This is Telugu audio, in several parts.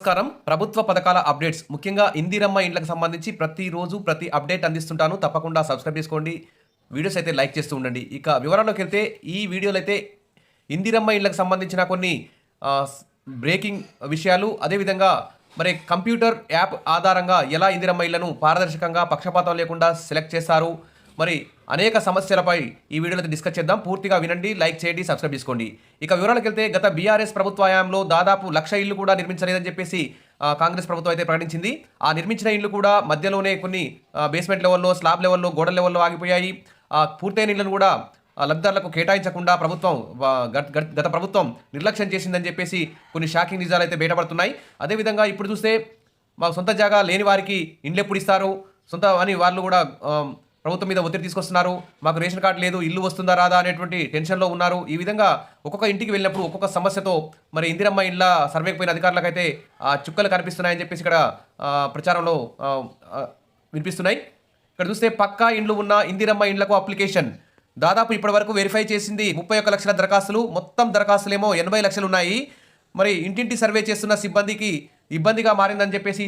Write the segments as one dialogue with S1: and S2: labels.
S1: నమస్కారం. ప్రభుత్వ పథకాల అప్డేట్స్ ముఖ్యంగా ఇందిరమ్మ ఇండ్లకు సంబంధించి ప్రతిరోజు ప్రతి అప్డేట్ అందిస్తుంటాను. తప్పకుండా సబ్స్క్రైబ్ చేసుకోండి. వీడియోస్ అయితే లైక్ చేస్తూ ఉండండి. ఇక వివరాల్లోకి వెళ్తే ఈ వీడియోలో అయితే ఇందిరమ్మ ఇండ్లకు సంబంధించిన కొన్ని బ్రేకింగ్ విషయాలు, అదేవిధంగా మరి కంప్యూటర్ యాప్ ఆధారంగా ఎలా ఇందిరమ్మ ఇళ్లను పారదర్శకంగా పక్షపాతం లేకుండా సెలెక్ట్ చేస్తారు, మరి అనేక సమస్యలపై ఈ వీడియోలో డిస్కస్ చేద్దాం. పూర్తిగా వినండి, లైక్ చేయండి, సబ్స్క్రైబ్ చేసుకోండి. ఇక వివరాలకు వెళ్తే గత బీఆర్ఎస్ ప్రభుత్వ హయాంలో దాదాపు 1,00,000 ఇళ్లు కూడా నిర్మించలేదని చెప్పేసి కాంగ్రెస్ ప్రభుత్వం అయితే ప్రకటించింది. ఆ నిర్మించిన ఇళ్లు కూడా మధ్యలోనే కొన్ని బేస్మెంట్ లెవెల్లో, స్లాబ్ లెవెల్లో, గోడల లెవెల్లో ఆగిపోయాయి. పూర్తయిన ఇళ్లను కూడా లబ్ధిదారులకు కేటాయించకుండా ప్రభుత్వం గత ప్రభుత్వం నిర్లక్ష్యం చేసిందని చెప్పేసి కొన్ని షాకింగ్ నిజాలు అయితే బయటపడుతున్నాయి. అదేవిధంగా ఇప్పుడు చూస్తే మా సొంత జాగా లేని వారికి ఇండ్లు ఎప్పుడు ఇస్తారు సొంత అని వాళ్ళు కూడా ప్రభుత్వం మీద ఒత్తిడి తీసుకొస్తున్నారు. మాకు రేషన్ కార్డు లేదు, ఇల్లు వస్తుందా రాదా అనేటువంటి టెన్షన్లో ఉన్నారు. ఈ విధంగా ఒక్కొక్క ఇంటికి వెళ్ళినప్పుడు ఒక్కొక్క సమస్యతో మరి ఇందిరమ్మ ఇండ్ల సర్వేకి పోయిన అధికారులకైతే చుక్కలు కనిపిస్తున్నాయని చెప్పేసి ఇక్కడ ప్రచారంలో వినిపిస్తున్నాయి. ఇక్కడ చూస్తే పక్కా ఇండ్లు ఉన్న ఇందిరమ్మ ఇండ్లకు అప్లికేషన్ దాదాపు ఇప్పటి వరకు వెరిఫై చేసింది 31 లక్షల దరఖాస్తులు. మొత్తం దరఖాస్తులేమో 80 లక్షలు ఉన్నాయి. మరి ఇంటింటి సర్వే చేస్తున్న సిబ్బందికి ఇబ్బందిగా మారిందని చెప్పేసి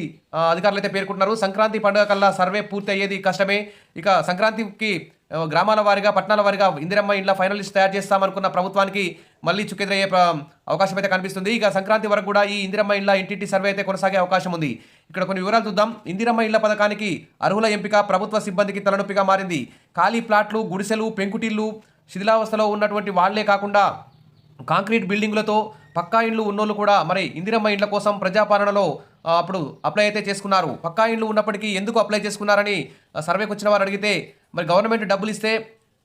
S1: అధికారులు అయితే పేర్కొంటున్నారు. సంక్రాంతి పండుగ కల్లా సర్వే పూర్తి అయ్యేది కష్టమే. ఇక సంక్రాంతికి గ్రామాల వారిగా, పట్టణాల వారిగా ఇందిరమ్మ ఇండ్ల ఫైనల్ లిస్ట్ తయారు చేస్తామనుకున్న ప్రభుత్వానికి మళ్ళీ చుక్కెదురయ్యే అవకాశం అయితే కనిపిస్తుంది. ఇక సంక్రాంతి వరకు కూడా ఈ ఇందిరమ్మ ఇండ్ల ఇంటింటి సర్వే అయితే కొనసాగే అవకాశం ఉంది. ఇక్కడ కొన్ని వివరాలు చూద్దాం. ఇందిరమ్మ ఇండ్ల పథకానికి అర్హుల ఎంపిక ప్రభుత్వ సిబ్బందికి తలనొప్పిగా మారింది. ఖాళీ ప్లాట్లు, గుడిసెలు, పెంకుటిల్లు, శిథిలావస్థలో ఉన్నటువంటి వాళ్లే కాకుండా కాంక్రీట్ బిల్డింగులతో పక్కా ఇండ్లు ఉన్నోళ్ళు కూడా మరి ఇందిరమ్మ ఇండ్ల కోసం ప్రజాపాలనలో అప్పుడు అప్లై అయితే చేసుకున్నారు. పక్కా ఇండ్లు ఉన్నప్పటికీ ఎందుకు అప్లై చేసుకున్నారని సర్వేకి వచ్చిన వారు అడిగితే మరి గవర్నమెంట్ డబ్బులు ఇస్తే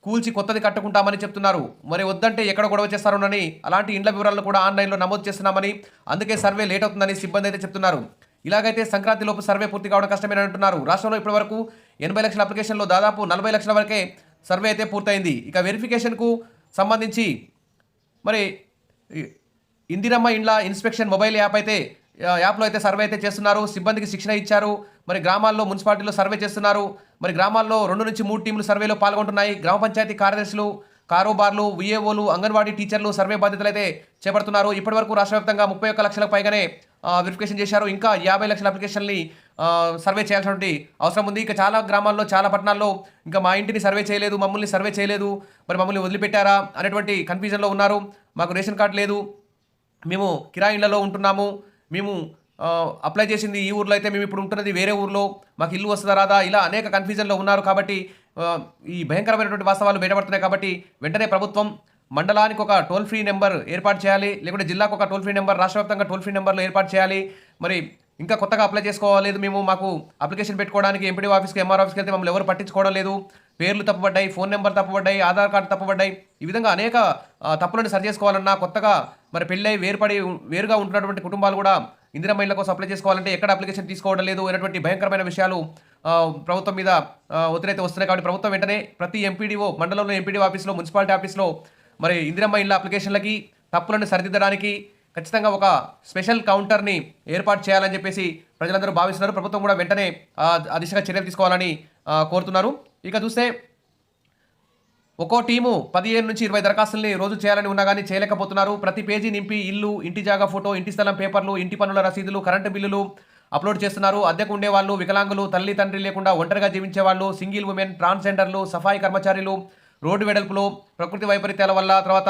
S1: కూల్చి కొత్తది కట్టుకుంటామని చెప్తున్నారు. మరి వద్దంటే ఎక్కడ గొడవ చేస్తారోనని అలాంటి ఇండ్ల వివరాలను కూడా ఆన్లైన్లో నమోదు చేస్తున్నామని, అందుకే సర్వే లేట్ అవుతుందని సిబ్బంది అయితే చెప్తున్నారు. ఇలాగైతే సంక్రాంతి లోపు సర్వే పూర్తి కావడం కష్టమేనని అంటున్నారు. రాష్ట్రంలో ఇప్పటి వరకు 80 లక్షల అప్లికేషన్లో దాదాపు 40 లక్షల వరకే సర్వే అయితే పూర్తయింది. ఇక వెరిఫికేషన్కు సంబంధించి మరి ఇందిరమ్మ ఇండ్ల ఇన్స్పెక్షన్ మొబైల్ యాప్లో అయితే సర్వే అయితే చేస్తున్నారు. సిబ్బందికి శిక్షణ ఇచ్చారు. మరి గ్రామాల్లో మున్సిపాలిటీలో సర్వే చేస్తున్నారు. మరి గ్రామాల్లో 2 నుంచి 3 టీంలు సర్వేలో పాల్గొంటున్నాయి. గ్రామ పంచాయతీ కార్యదర్శులు, కారోబార్లు, విఏఓలు, అంగన్వాడీ టీచర్లు సర్వే బాధ్యతలు అయితే చేపడుతున్నారు. ఇప్పటివరకు రాష్ట్ర వ్యాప్తంగా 31 లక్షలకు పైగానే వెరిఫికేషన్ చేశారు. ఇంకా 50 లక్షల అప్లికేషన్ని సర్వే చేయాల్సినటువంటి అవసరం ఉంది. ఇక చాలా గ్రామాల్లో, చాలా పట్టణాల్లో ఇంకా మా ఇంటిని సర్వే చేయలేదు, మమ్మల్ని సర్వే చేయలేదు, మరి మమ్మల్ని వదిలిపెట్టారా అనేటువంటి కన్ఫ్యూజన్లో ఉన్నారు. మాకు రేషన్ కార్డు లేదు, మేము కిరాయి ఇళ్లలో ఉంటున్నాము, మేము అప్లై చేసింది ఈ ఊర్లో అయితే మేము ఇప్పుడు ఉంటున్నది వేరే ఊర్లో, మాకు ఇల్లు వస్తుందా రాదా, ఇలా అనేక కన్ఫ్యూజన్లో ఉన్నారు. కాబట్టి ఈ భయంకరమైనటువంటి వాస్తవాలు బయటపడుతున్నాయి. కాబట్టి వెంటనే ప్రభుత్వం మండలానికి ఒక టోల్ ఫ్రీ నెంబర్ ఏర్పాటు చేయాలి, లేకుంటే జిల్లాకు ఒక టోల్ ఫ్రీ నెంబర్, రాష్ట్ర వ్యాప్తంగా టోల్ ఫ్రీ నెంబర్లు ఏర్పాటు చేయాలి. మరి ఇంకా కొత్తగా అప్లై చేసుకోలేదు మేము, మాకు అప్లికేషన్ పెట్టుకోవడానికి ఎంపీడీ ఆఫీస్కి, ఎంఆర్ ఆఫీస్కి వెళ్తే మమ్మల్ని ఎవరు పట్టించుకోవడం లేదు, పేర్లు తప్పుపడ్డాయి, ఫోన్ నెంబర్ తప్పుపడ్డాయి, ఆధార్ కార్డు తప్పుపడ్డాయి, ఈ విధంగా అనేక తప్పులను సరి చేసుకోవాలన్నా, కొత్తగా మరి పెళ్ళై వేరుగా ఉంటున్నటువంటి కుటుంబాలు కూడా ఇందిరమ్మ ఇళ్ల కోసం అప్లై చేసుకోవాలంటే ఎక్కడ అప్లికేషన్ తీసుకోవడం లేదు అనేటువంటి భయంకరమైన విషయాలు ప్రభుత్వం మీద ఒత్తిడి అయితే వస్తున్నాయి. కాబట్టి ప్రభుత్వం వెంటనే ప్రతి ఎంపీడీఓ, మండలంలో ఎంపీడీ ఆఫీస్లో, మున్సిపాలిటీ ఆఫీస్లో మరి ఇందిరమ్మ ఇళ్ల అప్లికేషన్లకి తప్పులను సరిదిద్దడానికి ఖచ్చితంగా ఒక స్పెషల్ కౌంటర్ని ఏర్పాటు చేయాలని చెప్పేసి ప్రజలందరూ భావిస్తున్నారు. ప్రభుత్వం కూడా వెంటనే ఆ దిశగా చర్యలు తీసుకోవాలని కోరుతున్నారు. ఇక చూస్తే ఒక్కో టీము 15 నుంచి 20 దరఖాస్తుల్ని రోజు చేయాలని ఉన్నా కానీ చేయలేకపోతున్నారు. ప్రతి పేజీ నింపి ఇల్లు, ఇంటి జాగా ఫోటో, ఇంటి స్థలం పేపర్లు, ఇంటి పన్నుల రసీదులు, కరెంటు బిల్లులు అప్లోడ్ చేస్తున్నారు. అద్దెకు ఉండేవాళ్ళు, వికలాంగులు, తల్లి తండ్రి లేకుండా ఒంటరిగా జీవించే వాళ్ళు, సింగిల్ ఉమెన్, ట్రాన్స్జెండర్లు, సఫాయి కర్మచారులు, రోడ్డు వెడల్పులో ప్రకృతి వైపరీత్యాల వల్ల, తర్వాత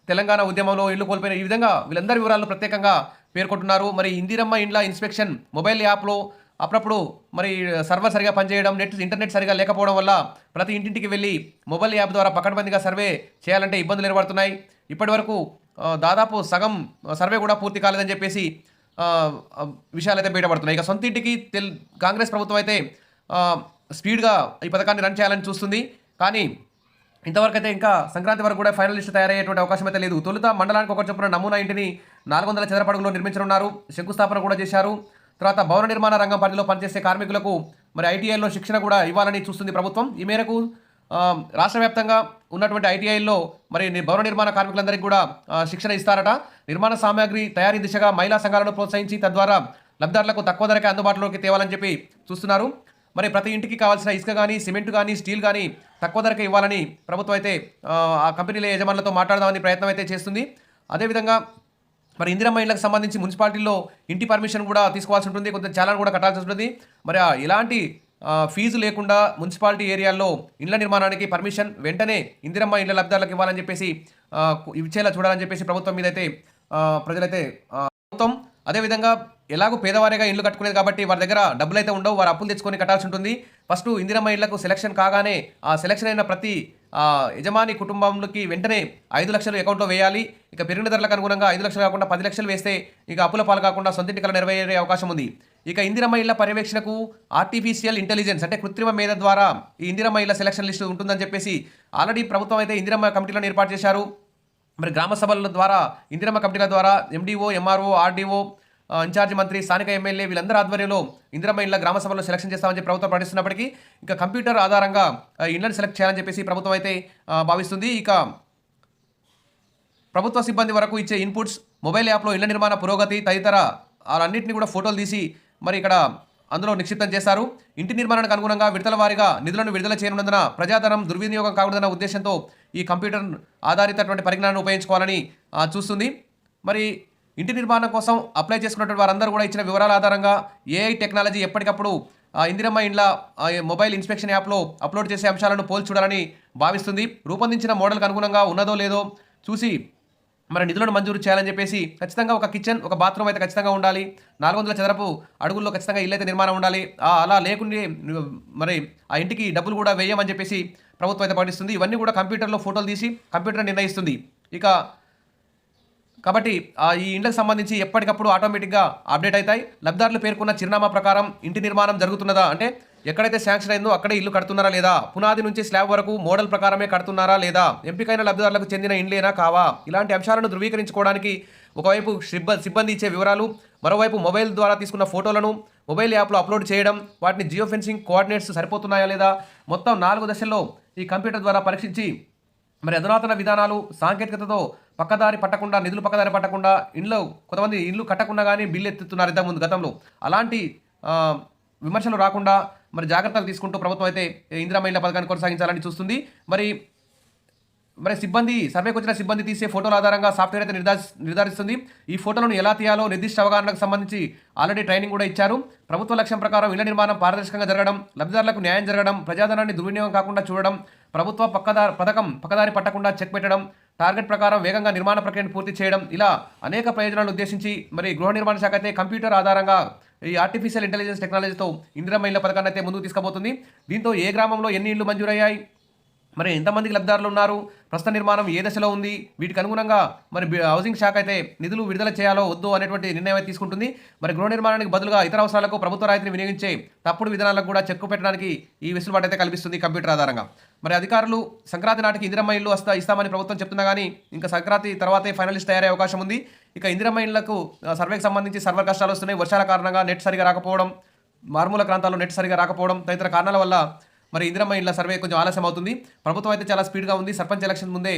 S1: తెలంగాణ ఉద్యమంలో ఇల్లు కోల్పోయిన, ఈ విధంగా వీళ్ళందరి వివరాలను ప్రత్యేకంగా పేర్కొంటున్నారు. మరి ఇందిరమ్మ ఇండ్ల ఇన్స్పెక్షన్ మొబైల్ యాప్లో అప్పుడప్పుడు మరి సర్వర్ సరిగా పనిచేయడం, ఇంటర్నెట్ సరిగా లేకపోవడం వల్ల ప్రతి ఇంటింటికి వెళ్ళి మొబైల్ యాప్ ద్వారా పకడ్బందీగా సర్వే చేయాలంటే ఇబ్బందులు ఏర్పడుతున్నాయి. ఇప్పటి వరకు దాదాపు సగం సర్వే కూడా పూర్తి కాలేదని చెప్పేసి విషయాలు అయితే బయటపడుతున్నాయి. ఇక సొంత ఇంటికి కాంగ్రెస్ ప్రభుత్వం అయితే స్పీడ్గా ఈ పథకాన్ని రన్ చేయాలని చూస్తుంది. కానీ ఇంతవరకు అయితే ఇంకా సంక్రాంతి వరకు కూడా ఫైనల్ లిస్ట్ తయారయ్యేటువంటి అవకాశం అయితే లేదు. తొలుత మండలానికి ఒక చొప్పున నమూనా ఇంటిని 400 చదరపడుగులో నిర్మించనున్నారు. శంకుస్థాపన కూడా చేశారు. తర్వాత భవన నిర్మాణ రంగం పరిధిలో పనిచేసే కార్మికులకు మరి ఐటీఐలో శిక్షణ కూడా ఇవ్వాలని చూస్తుంది ప్రభుత్వం. ఈ మేరకు రాష్ట్ర వ్యాప్తంగా ఉన్నటువంటి ఐటీఐల్లో మరి భవన నిర్మాణ కార్మికులందరికీ కూడా శిక్షణ ఇస్తారట. నిర్మాణ సామాగ్రి తయారీ దిశగా మహిళా సంఘాలను ప్రోత్సహించి తద్వారా లబ్ధిదారులకు తక్కువ ధరకే అందుబాటులోకి తేవాలని చెప్పి చూస్తున్నారు. మరి ప్రతి ఇంటికి కావాల్సిన ఇసుక కానీ, సిమెంట్ కానీ, స్టీల్ కానీ తక్కువ ధరకే ఇవ్వాలని ప్రభుత్వం అయితే ఆ కంపెనీల యజమానులతో మాట్లాడదామని ప్రయత్నం అయితే చేస్తుంది. అదేవిధంగా మరి ఇందిరమ్మ ఇళ్ళకి సంబంధించి మున్సిపాలిటీలో ఇంటి పర్మిషన్ కూడా తీసుకోవాల్సి ఉంటుంది, కొంత చాలాన్ కూడా కట్టాల్సి ఉంటుంది. మరి ఎలాంటి ఫీజు లేకుండా మున్సిపాలిటీ ఏరియాల్లో ఇళ్ల నిర్మాణానికి పర్మిషన్ వెంటనే ఇందిరమ్మ ఇళ్ల లబ్ధిదారులకు ఇవ్వాలని చెప్పేసి ఇచ్చేలా చూడాలని చెప్పేసి ప్రభుత్వం మీద అయితే ప్రజలైతే ప్రభుత్వం అదేవిధంగా ఎలాగో పేదవారిగా ఇల్లు కట్టుకునేది కాబట్టి వారి దగ్గర డబ్బులు అయితే ఉండవు, వారు అప్పులు తెచ్చుకొని కట్టాల్సి ఉంటుంది. ఫస్ట్ ఇందిరమ్మ ఇళ్లకు సెలక్షన్ కాగానే ఆ సెలక్షన్ అయిన ప్రతి యజమాని కుటుంబంలోకి వెంటనే 5 లక్షలు అకౌంట్లో వేయాలి. ఇక పెరిగిన ధరలకు అనుగుణంగా 5 లక్షలు కాకుండా 10 లక్షలు వేస్తే ఇక అప్పుల పాలు కాకుండా సొంతింటి కల నెరవేరే అవకాశం ఉంది. ఇక ఇందిరమ్మ ఇళ్ల పర్యవేక్షణకు ఆర్టిఫిషియల్ ఇంటెలిజెన్స్ అంటే కృత్రిమ మేధ ద్వారా ఈ ఇందిరమ్మ ఇళ్ల సెలక్షన్ లిస్టు ఉంటుందని చెప్పేసి ఆల్రెడీ ప్రభుత్వం అయితే ఇందిరమ్మ కమిటీలను ఏర్పాటు చేశారు. మరి గ్రామ సభల ద్వారా ఇందిరమ్మ కమిటీల ద్వారా ఎండిఓ, ఎంఆర్ఓ, ఆర్డీఓ, ఇన్ఛార్జి మంత్రి, స్థానిక ఎమ్మెల్యే వీళ్ళందరూ ఆధ్వర్యంలో ఇందిరమ్మ ఇళ్ల గ్రామ సభలో సెలక్షన్ చేస్తామని చెప్పి ప్రభుత్వం ప్రకటిస్తున్నప్పటికీ ఇక కంప్యూటర్ ఆధారంగా ఇళ్లను సెలెక్ట్ చేయాలని చెప్పేసి ప్రభుత్వం అయితే భావిస్తుంది. ఇక ప్రభుత్వ సిబ్బంది వరకు ఇచ్చే ఇన్పుట్స్, మొబైల్ యాప్లో ఇళ్ల నిర్మాణ పురోగతి తదితర అన్నింటినీ కూడా ఫోటోలు తీసి మరి ఇక్కడ అందులో నిక్షిప్తం చేశారు. ఇంటి నిర్మాణానికి అనుగుణంగా విడతల వారీగా నిధులను విడుదల చేయనున్నందున ప్రజాధనం దుర్వినియోగం కాకూడదన్న ఉద్దేశంతో ఈ కంప్యూటర్ ఆధారితటువంటి పరిజ్ఞానాన్ని ఉపయోగించుకోవాలని చూస్తుంది. మరి ఇంటి నిర్మాణం కోసం అప్లై చేసుకున్నటువంటి వారందరూ కూడా ఇచ్చిన వివరాల ఆధారంగా ఏఐ టెక్నాలజీ ఎప్పటికప్పుడు ఇందిరమ్మ ఇండ్ల మొబైల్ ఇన్స్పెక్షన్ యాప్లో అప్లోడ్ చేసే అంశాలను పోల్చి చూడాలని భావిస్తుంది. రూపొందించిన మోడల్కి అనుగుణంగా ఉన్నదో లేదో చూసి మరి నిధులను మంజూరు చేయాలని చెప్పేసి ఖచ్చితంగా ఒక కిచెన్, ఒక బాత్రూమ్ అయితే ఖచ్చితంగా ఉండాలి. 400 చదరపు అడుగుల్లో ఖచ్చితంగా ఇల్లు అయితే నిర్మాణం ఉండాలి. అలా లేకుంటే మరి ఆ ఇంటికి డబ్బులు కూడా వేయమని చెప్పేసి ప్రభుత్వం అయితే పాటిస్తుంది. ఇవన్నీ కూడా కంప్యూటర్లో ఫోటోలు తీసి కంప్యూటర్ నిర్ణయిస్తుంది. ఇక కాబట్టి ఈ ఇండ్లకు సంబంధించి ఎప్పటికప్పుడు ఆటోమేటిక్గా అప్డేట్ అవుతాయి. లబ్ధిదారులు పేర్కొన్న చిరునామా ప్రకారం ఇంటి నిర్మాణం జరుగుతున్నదా అంటే ఎక్కడైతే శాంక్షన్ అయిందో అక్కడే ఇల్లు కడుతున్నారా లేదా, పునాది నుంచి స్లాబ్ వరకు మోడల్ ప్రకారమే కడుతున్నారా లేదా, ఎంపికైన లబ్ధిదారులకు చెందిన ఇండ్లేనా కావా, ఇలాంటి అంశాలను ధృవీకరించుకోవడానికి ఒకవైపు సిబ్బంది ఇచ్చే వివరాలు, మరోవైపు మొబైల్ ద్వారా తీసుకున్న ఫోటోలను మొబైల్ యాప్లో అప్లోడ్ చేయడం, వాటిని జియో ఫెన్సింగ్ కోఆర్డినేట్స్ సరిపోతున్నాయా లేదా, మొత్తం 4 దశల్లో ఈ కంప్యూటర్ ద్వారా పరీక్షించి మరి అధునాతన విధానాలు సాంకేతికతతో నిధులు పక్కదారి పట్టకుండా కొంతమంది ఇల్లు కట్టకుండా కానీ బిల్లు ఎత్తుతున్నారు ఇంతకుముందు గతంలో. అలాంటి విమర్శలు రాకుండా మరి జాగ్రత్తలు తీసుకుంటూ ప్రభుత్వం అయితే ఇందిరమ్మ ఇళ్ల పథకాన్ని కొనసాగించాలని చూస్తుంది. మరి సర్వేకి వచ్చిన సిబ్బంది తీసే ఫోటోల ఆధారంగా సాఫ్ట్వేర్ అయితే నిర్ధారిస్తుంది. ఈ ఫోటోలను ఎలా తీయాలో నిర్దిష్ట అవగాహనకు సంబంధించి ఆల్రెడీ ట్రైనింగ్ కూడా ఇచ్చారు. ప్రభుత్వ లక్ష్యం ప్రకారం ఇళ్ల నిర్మాణం పారదర్శకంగా జరగడం, లబ్ధిదారులకు న్యాయం జరగడం, ప్రజాధనాన్ని దుర్వినియోగం కాకుండా చూడడం, ప్రభుత్వ పక్కదారి పట్టకుండా చెక్ పెట్టడం, టార్గెట్ ప్రకారం వేగంగా నిర్మాణ ప్రక్రియను పూర్తి చేయడం, ఇలా అనేక ప్రయోజనాలను ఉద్దేశించి మరి గృహ నిర్మాణ శాఖ అయితే కంప్యూటర్ ఆధారంగా ఈ ఆర్టిఫిషియల్ ఇంటెలిజెన్స్ టెక్నాలజీతో ఇందిరమ్మ ఇళ్ల పథకాన్ని అయితే ముందుకు తీసుకుపోతుంది. దీంతో ఏ గ్రామంలో ఎన్ని ఇళ్లు మంజూరయ్యాయి, మరి ఎంతమందికి లబ్ధిదారులు ఉన్నారు, ప్రస్తుత నిర్మాణం ఏ దశలో ఉంది, వీటికి అనుగుణంగా మరి హౌసింగ్ శాఖ అయితే నిధులు విడుదల చేయాలో వద్దు అనేటువంటి నిర్ణయం అయితే తీసుకుంటుంది. మరి గృహ నిర్మాణానికి బదులుగా ఇతర అవసరాలకు ప్రభుత్వ రాయితీని వినియోగించే తప్పుడు విధానాలకు కూడా చెక్కు పెట్టడానికి ఈ వెసులుబాటు అయితే కల్పిస్తుంది కంప్యూటర్ ఆధారంగా. మరి అధికారులు సంక్రాంతి నాటికి ఇందిరమ్మ ఇల్లు ఇస్తామని ప్రభుత్వం చెప్తున్నా కానీ ఇంకా సంక్రాంతి తర్వాతే ఫైనలిస్ట్ తయారయ్యే అవకాశం ఉంది. ఇక ఇందిరమ్మ ఇళ్లకు సర్వేకి సంబంధించి సర్వర్ కష్టాలు వస్తున్నాయి. వర్షాల కారణంగా నెట్ సరిగా రాకపోవడం, మారుమూల ప్రాంతాల్లో నెట్ సరిగా రాకపోవడం తదితర కారణాల వల్ల మరి ఇందిరమ్మ ఇళ్ల సర్వే కొంచెం ఆలస్యం అవుతుంది. ప్రభుత్వం అయితే చాలా స్పీడ్గా ఉంది. సర్పంచ్ ఎలక్షన్ ముందే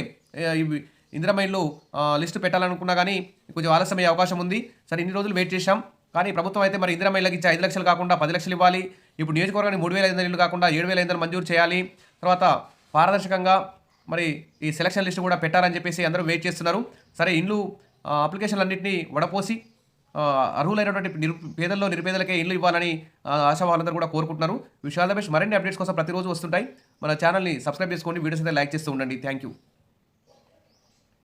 S1: ఇందిరమ్మ ఇల్లు లిస్టు పెట్టాలనుకున్నా కానీ కొంచెం ఆలస్యం అయ్యే అవకాశం ఉంది. సరే, ఇన్ని రోజులు వెయిట్ చేశాం కానీ ప్రభుత్వం అయితే మరి ఇందిరమ్మ ఇళ్ళకి ఇచ్చే 5 లక్షలు కాకుండా 10 లక్షలు ఇవ్వాలి. ఇప్పుడు నియోజకవర్గానికి 3,500 ఇల్లు కాకుండా 7,500 మంజూరు చేయాలి. తర్వాత పారదర్శకంగా మరి ఈ సెలక్షన్ లిస్టు కూడా పెట్టారని చెప్పేసి అందరూ వెయిట్ చేస్తున్నారు. సరే, ఇండ్లు అప్లికేషన్లన్నింటినీ వడపోసి అర్హులైనటువంటి నిరుపేదలకే ఇల్లు ఇవ్వాలని ఆశావాళ్ళందరూ కూడా కోరుకుంటున్నారు. విషయాల బేస్ మరిన్ని అప్డేట్స్ కోసం ప్రతిరోజు వస్తుంటాయి. మన ఛానల్ని సబ్స్క్రైబ్ చేసుకోండి, వీడియోస్ అయితే లైక్ చేస్తూ ఉండండి. Thank you.